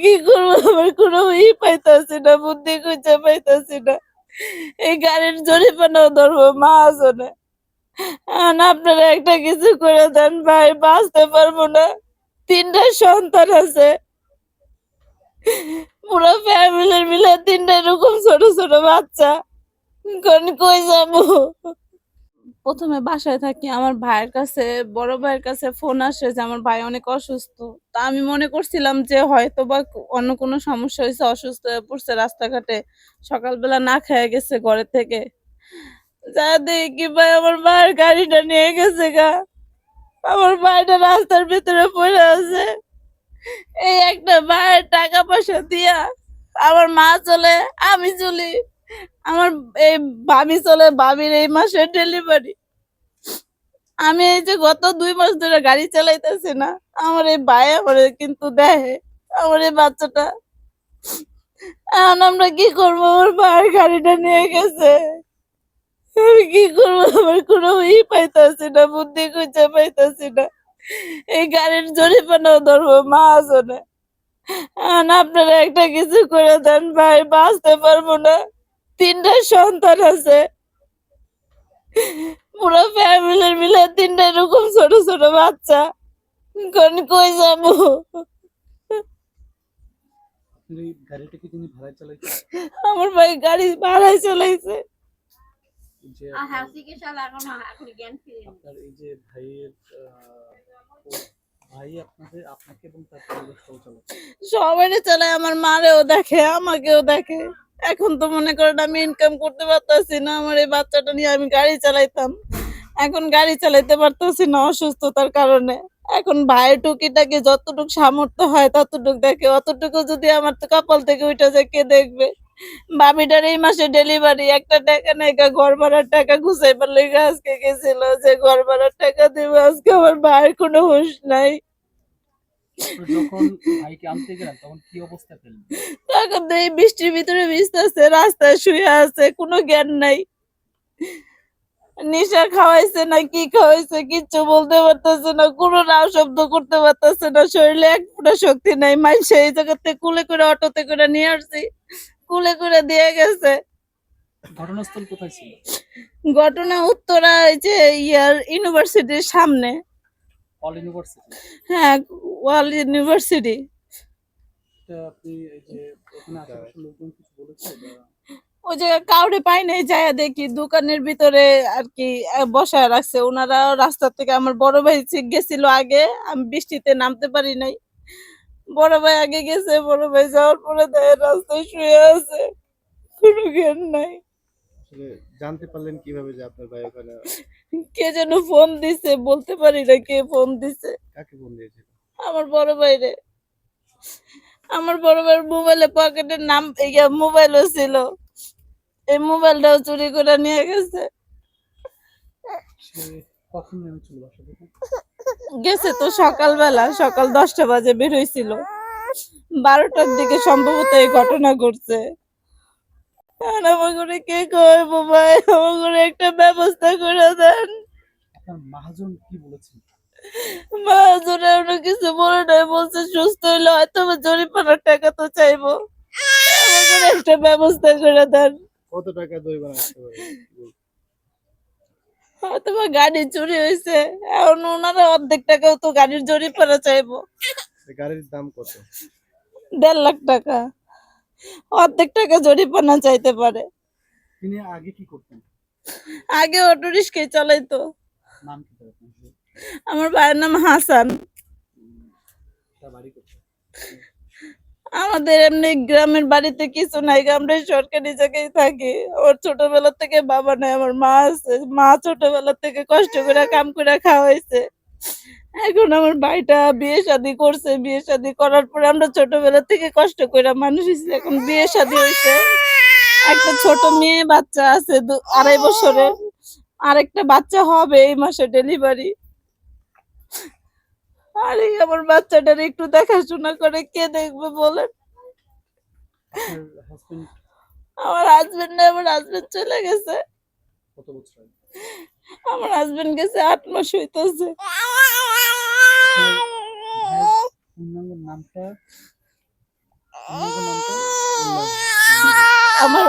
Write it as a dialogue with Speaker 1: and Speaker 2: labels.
Speaker 1: কি করবো? আমার কোনো পাইতাছি না, বুদ্ধি খুঁজে পাইতাছি না। এই গাড়ির জরিমানাও ধরবো, মা আছে না। এখন আপনারা একটা কিছু করে দেন ভাই, বাঁচতে পারবো না। ৩টা সন্তান আছে, পুরো ফ্যামিলির মিলে ৩টা এরকম ছোট ছোট বাচ্চা। কোন কই যাবো? প্রথমে বাসায় থাকি, আমার ভাইয়ের কাছে, বড় ভাইয়ের কাছে ফোন আসে যে আমার ভাই অনেক অসুস্থ। তা আমি মনে করছিলাম যে হয়তো বা অন্য কোনো সমস্যা হয়েছে, অসুস্থ হয়ে পড়ছে রাস্তাঘাটে, সকালবেলা না খেয়ে গেছে ঘরের থেকে। যা দেখি ভাই আমার ভাইয়ের গাড়িটা নিয়ে গেছে গা। আমার ভাইটা রাস্তার ভিতরে পড়ে আছে। এই একটা ভাইয়ের টাকা পয়সা দিয়া আমার মা চলে, আমি চলি, আমার এই ভাবি চলে, ভাবির এই মাসে ডেলিভারি। আমি এই যে গত ২ মাস ধরে গাড়ি চালাইতেছি না, আমার এই ভাই আমার কিন্তু দেখে, আমার এই বাচ্চাটা। এখন আমরা কি করবো? আমার ভাইয়ের গাড়িটা নিয়ে গেছে, আমি কি করবো? আমার কোনো পাইতাছি না, বুদ্ধি খুঁজে পাইতাছি না। এই গাড়ির জরিমানাও ধরবো, মা আছে না। এখন আপনারা একটা কিছু করে দেন ভাই, বাঁচতে পারবো না। ৩টা সন্তান আছে, পুরো ফ্যামিলির মিলে ৩টা এরকম ছোট ছোট বাচ্চা। কোন কই যাবো?
Speaker 2: আপনার এই গাড়িটা কি তিনি ভাড়ায় চালাইতেন?
Speaker 1: আমার ভাই গাড়ি ভাড়ায় চালাইছে।
Speaker 2: এই যে আপনার এই যে ভাইয়ের ভাই আপনাকে এবং তার পরিবার সহ চালাচ্ছে।
Speaker 1: সবাই চালায়, আমার মারেও দেখে, আমাকেও দেখে। এখন তো মনে করেন আমি ইনকাম করতে পারতাছি না, আমার এই বাচ্চাটা নিয়ে আমি গাড়ি চালাইতাম। এখন গাড়ি চালাইতে পারতাছি না অসুস্থতার কারণে। এখন ভাইয়ের টুকিটাকি যতটুকু সামর্থ্য হয় ততটুকু দেখে, অতটুকু যদি আমার তো কপাল থেকে উঠে যায় কে দেখবে? ভাবিটার এই মাসে ডেলিভারি, একটা টাকা নাই গা, ঘর ভাড়ার টাকা গুছাইবার লেগে আজকে গেছিল যে ঘর ভাড়ার টাকা দিব, আজকে আমার ভাইয়ের কোনো হুঁশ নাই।
Speaker 2: আপনারা যখন ভাইকে আনতে গেলেন তখন কি অবস্থা পেলেন?
Speaker 1: তখন তো এই বৃষ্টির ভিতরে ভিজতেছে, রাস্তায় শুয়ে আছে, কোনো জ্ঞান নাই। নেশা খাওয়াইছে না কি খাওয়াইছে কিচ্ছু বলতে পারতেছে না, কোনো নাও শব্দ করতে পারতেছে না, শরীরে এক ফোঁটা শক্তি নাই। মাইসে এই জায়গাতে কুলে করে অটোতে করে নিয়ে আসছি, কুলে করে দিয়ে গেছে।
Speaker 2: ঘটনাস্থল কোথায় ছিল?
Speaker 1: ঘটনা উত্তরা, এই যে ইউনিভার্সিটির সামনে।
Speaker 2: All university?
Speaker 1: হ্যাঁ, ওয়ার্ল্ড ইউনিভার্সিটি।
Speaker 2: আপনি এই যে ওখানে আশেপাশের লোকজন কিছু বলেছে বা?
Speaker 1: ওই জায়গায় কাউরে পাই নাই, যাইয়া দেখি দোকানের ভিতরে আর কি বসায় রাখছে ওনারা। রাস্তা থেকে আমার বড় ভাই গেছিল আগে, আমি বৃষ্টিতে নামতে পারি নাই। বড় ভাই আগে গেছে, বড় ভাই যাওয়ার পরে দেয় রাস্তায় শুয়ে আছে, কোনো জ্ঞান নাই।
Speaker 3: আসলে জানতে পারলেন কিভাবে যে আপনার ভাই ওখানে?
Speaker 1: কে যেন ফোন দিছে, বলতে পারি না কে ফোন দিছে।
Speaker 3: কাকে ফোন দিয়েছিল?
Speaker 1: আমার বড় ভাইরে। আমার বড় ভাইয়ের মোবাইলে পকেটের নাম মোবাইলও ছিল, এই মোবাইলটাও চুরি করে নিয়ে গেছে।
Speaker 2: সে কখন নেমেছিল বাসা থেকে?
Speaker 1: গেছে তো সকালবেলা, সকাল 10টা বাজে বের হয়েছিল, 12টার দিকে সম্ভবত এই ঘটনা ঘটছে। আর আমার করে কে করবো ভাই, আমার করে একটা ব্যবস্থা করে দেন।
Speaker 2: আপনার মহাজন কি বলেছেন?
Speaker 1: মহাজন এমন কিছু বলে নাই, বলছে সুস্থ হইলে হয়তো বা জরিমানার টাকা তো চাইবো, আমার করে একটা ব্যবস্থা করে দেন।
Speaker 3: কত টাকা জরিমানা আসতে পারে?
Speaker 1: হয়তো বা গাড়ি চুরি হয়েছে, এখন ওনারা অর্ধেক টাকাও তো গাড়ির জরিমানা চাইবো।
Speaker 3: গাড়ির দাম কত?
Speaker 1: 1.5 লাখ টাকা, অর্ধেক টাকা জরিমানা চাইতে পারে।
Speaker 2: তিনি আগে কি করতেন?
Speaker 1: আগে অটো রিক্সায় চালাইতো।
Speaker 2: নাম কি তার আপনার?
Speaker 1: আমার ভাইয়ের নাম হাসান।
Speaker 2: তার বাড়ি কোথায়?
Speaker 1: আমাদের এমনি গ্রামের বাড়িতে কিছু নাই, আমরা সরকারি জায়গায় থাকি। ওর ছোটবেলা থেকে বাবা নাই, আমার মা আছে। মা ছোটবেলা থেকে কষ্ট করে কাম করে খাওয়াইছে। এখন আমার ভাইটা বিয়ে শাদী করছে, বিয়ে শাদী করার পরে আমরা ছোটবেলা থেকে কষ্ট করে মানুষ হয়েছি। এখন বিয়ে শাদী হয়েছে, একটা ছোট মেয়ে বাচ্চা আছে 2.5 বছরের, আরেকটা বাচ্চা হবে এই মাসে ডেলিভারি। আরে আমার বাচ্চাটার একটু দেখাশোনা করে কে দেখবে বলেন?
Speaker 2: আপনার হাজবেন্ড
Speaker 1: আমার হাজবেন্ড চলে গেছে।
Speaker 2: কত বছর আগে?
Speaker 1: আমার হাজবেন্ড গেছে 8 মাস হইতেছে।
Speaker 2: আপনার ভাইয়ের পূর্ণাঙ্গ নামটা?
Speaker 3: শুনলাম?
Speaker 1: আমার